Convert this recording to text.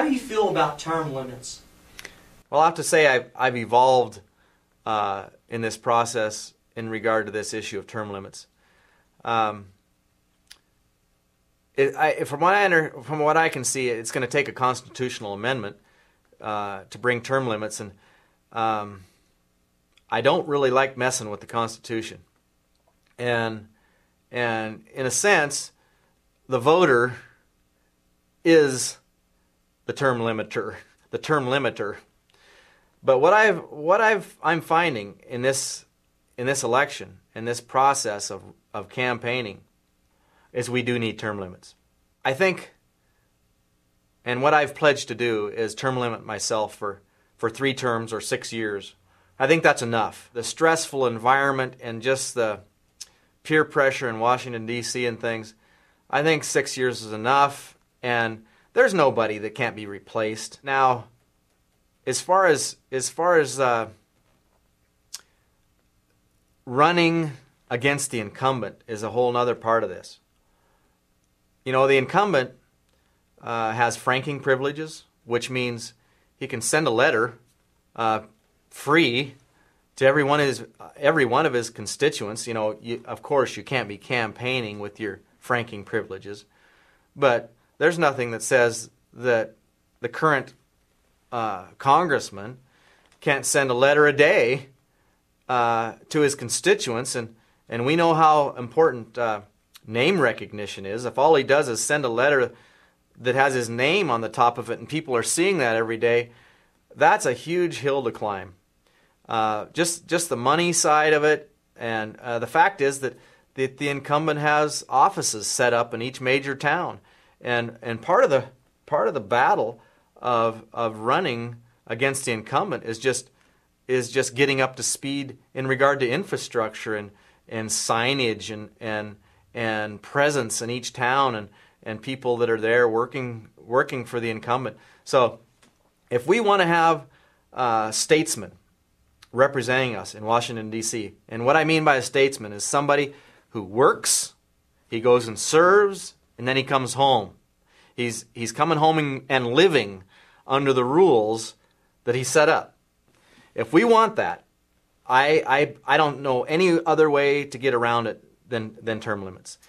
How do you feel about term limits? Well, I have to say I've evolved in this process in regard to this issue of term limits. From what I can see, it's going to take a constitutional amendment to bring term limits, and I don't really like messing with the Constitution. And in a sense, the voter is the term limiter. But I'm finding in this election, in this process of campaigning, is we do need term limits. I think, and what I've pledged to do is term limit myself for 3 terms or 6 years. I think that's enough. The stressful environment and just the peer pressure in Washington, D.C. and things, I think 6 years is enough, and there's nobody that can't be replaced. Now, as far as running against the incumbent is a whole other part of this. You know, the incumbent has franking privileges, which means he can send a letter free to every one of his constituents. You know, of course, you can't be campaigning with your franking privileges, but there's nothing that says that the current congressman can't send a letter a day to his constituents, and we know how important name recognition is. If all he does is send a letter that has his name on the top of it and people are seeing that every day, that's a huge hill to climb. Just the money side of it, and the fact is that the incumbent has offices set up in each major town, and part of the battle of running against the incumbent is just getting up to speed in regard to infrastructure and signage and presence in each town and people that are there working for the incumbent. So if we want to have statesmen representing us in Washington, D.C., and what I mean by a statesman is somebody who works, he goes and serves, and then he comes home. He's coming home and living under the rules that he set up. If we want that, I don't know any other way to get around it than term limits.